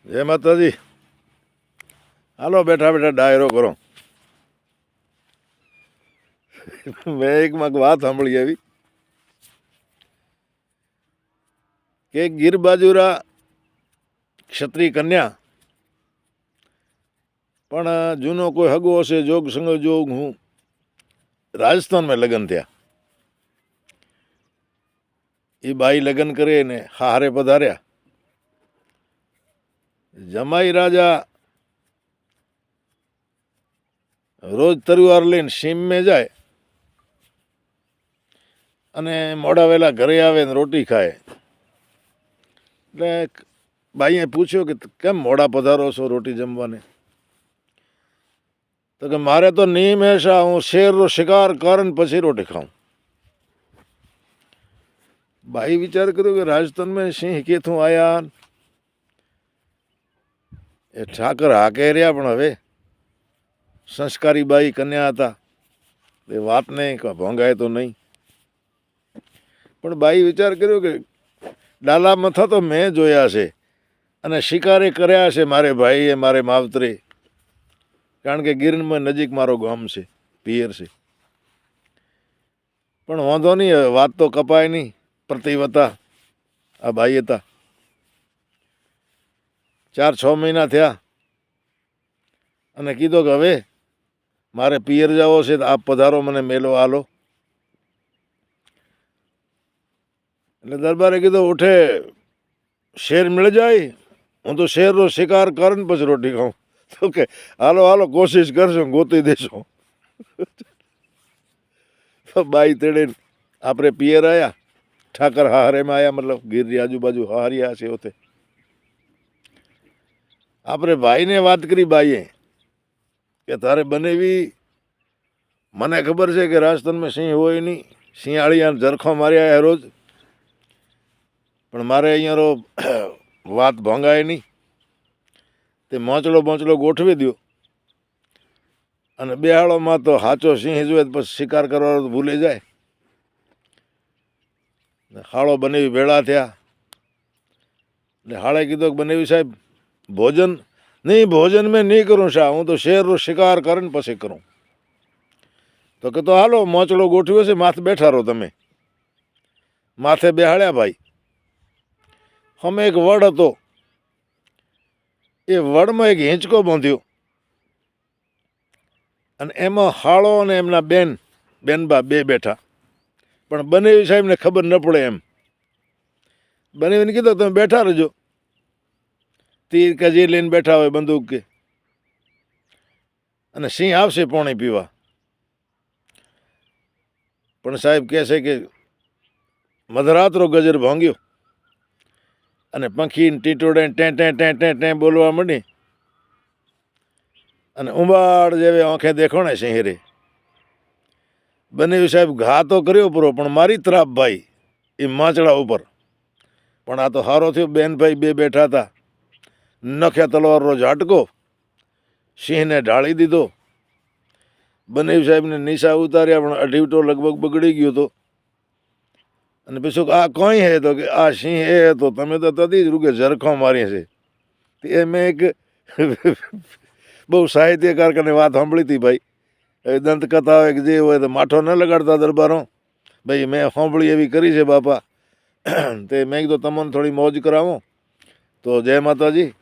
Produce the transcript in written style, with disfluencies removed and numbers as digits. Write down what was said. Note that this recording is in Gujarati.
જય માતાજી. હાલો બેઠા બેઠા ડાયરો કરો. મેં એકમાં વાત સાંભળી આવી કે ગીર બાજુરા ક્ષત્રિય કન્યા પણ જૂનો કોઈ હગો હશે જોગ સંજોગ હું રાજસ્થાનમાં લગ્ન થયા. એ બાઈ લગ્ન કરે ને હારે પધાર્યા. જમાઈ રાજા રોજ તરવાર લઈને સીમ જાય અને મોડા વહેલા ઘરે આવે ને રોટી ખાય. એટલે બાઈએ પૂછ્યું કે કેમ મોડા પધારો છો રોટી જમવાને? તો કે મારે તો નિયમ હે હું શેરનો શિકાર કરીને પછી રોટી ખાઉં. બાઈ વિચાર કર્યો કે રાજસ્થાનમાં સિંહ કેથું આયા એ ઠાકર હાકે રહ્યા, પણ હવે સંસ્કારી બાઈ કન્યા હતા એ વાત નહીં ભોંગાય તો નહીં. પણ બાઈ વિચાર કર્યો કે ડાલા મથા તો મેં જોયા છે અને શિકારે કર્યા છે મારે ભાઈએ મારે માવતરે, કારણ કે ગીરમાં નજીક મારો ગામ છે, પિયર છે. પણ વાંધો નહીં, હવે વાત તો કપાય નહીં. પ્રતિવતા આ ભાઈ હતા. 4-6 મહિના થયા અને કીધો કે હવે મારે પિયર જાવો છે, આપ પધારો મને મેલો આલો. એટલે દરબારે કીધું ઉઠે શેર મળી જાય, હું તો શેરનો શિકાર કરીને પછી રોટી ખાઉં. તો કે હાલો હાલો કોશિશ કરશો ગોતી દેશો. તો બાઈ તેડે આપણે પિયર આવ્યા, ઠાકર હારેમાં આવ્યા, મતલબ ગીરની આજુબાજુ હારિયા છે ઓતે. આપણે ભાઈને વાત કરી બાઈએ કે તારે બનેવી, મને ખબર છે કે રાજસ્થાનમાં સિંહ હોય નહીં, શિયાળિયા ઝરખો માર્યા રોજ, પણ મારે અહીંયા વાત ભોંગાય નહીં. તે મોચડો ગોઠવી દો અને બેહાળોમાં તો સાચો સિંહ જોઈએ પછી શિકાર કરવાનો ભૂલી જાય. હાળો બનેવી ભેળા થયા. એટલે હાળે કીધું કે બનેવી સાહેબ ભોજન મેં નહીં કરું શા, હું તો શેરનો શિકાર કરીને પછી કરું. તો કે તો હાલો મોચડો ગોઠવ્યો છે, માથે બેઠા રહો તમે. માથે બેહાડ્યા ભાઈ. અમે એક વડ હતો, એ વડમાં એક હિંચકો બાંધ્યો અને એમાં હાળો અને એમના બેનબા બે બેઠા. પણ બનેવી સાહેબને ખબર ન પડે એમ. બનેવીને કીધું તમે બેઠા રહેજો, તીર કે જે લઈને બેઠા હોય બંદૂક કે, અને સિંહ આવશે પાણી પીવા. પણ સાહેબ કહે છે કે મધરાતરો ગજર ભાંગ્યો અને પંખી ટીટોડે ટેં બોલવા માંડી અને ઉંબાડ જેવી આંખે દેખોણે સિંહરે. બનેવી સાહેબ ઘા તો કર્યો પૂરો, પણ મારી ત્રાપ ભાઈ એ માચડા ઉપર. પણ આ તો હારો થયો, બેનભાઈ બે બેઠા હતા. નખે તલવારનો ઝાટકો, સિંહને ઢાળી દીધો. બનેવી સાહેબને નિશા ઉતાર્યા, પણ અઢીવટો લગભગ બગડી ગયો હતો. અને પછી આ કોઈ હે? તો કે આ સિંહ એ હતો, તમે તો તદી જ રૂકે ઝરખો મારી છે. એ મેં એક બહુ સાહિત્યકાર કને વાત સાંભળી હતી ભાઈ. દંતકથા હોય કે જે હોય તો માઠો ન લગાડતા દરબારો. ભાઈ મેં સાંભળી એવી કરી છે બાપા. તે મેં કીધું તમને થોડી મોજ કરાવો. તો જય માતાજી.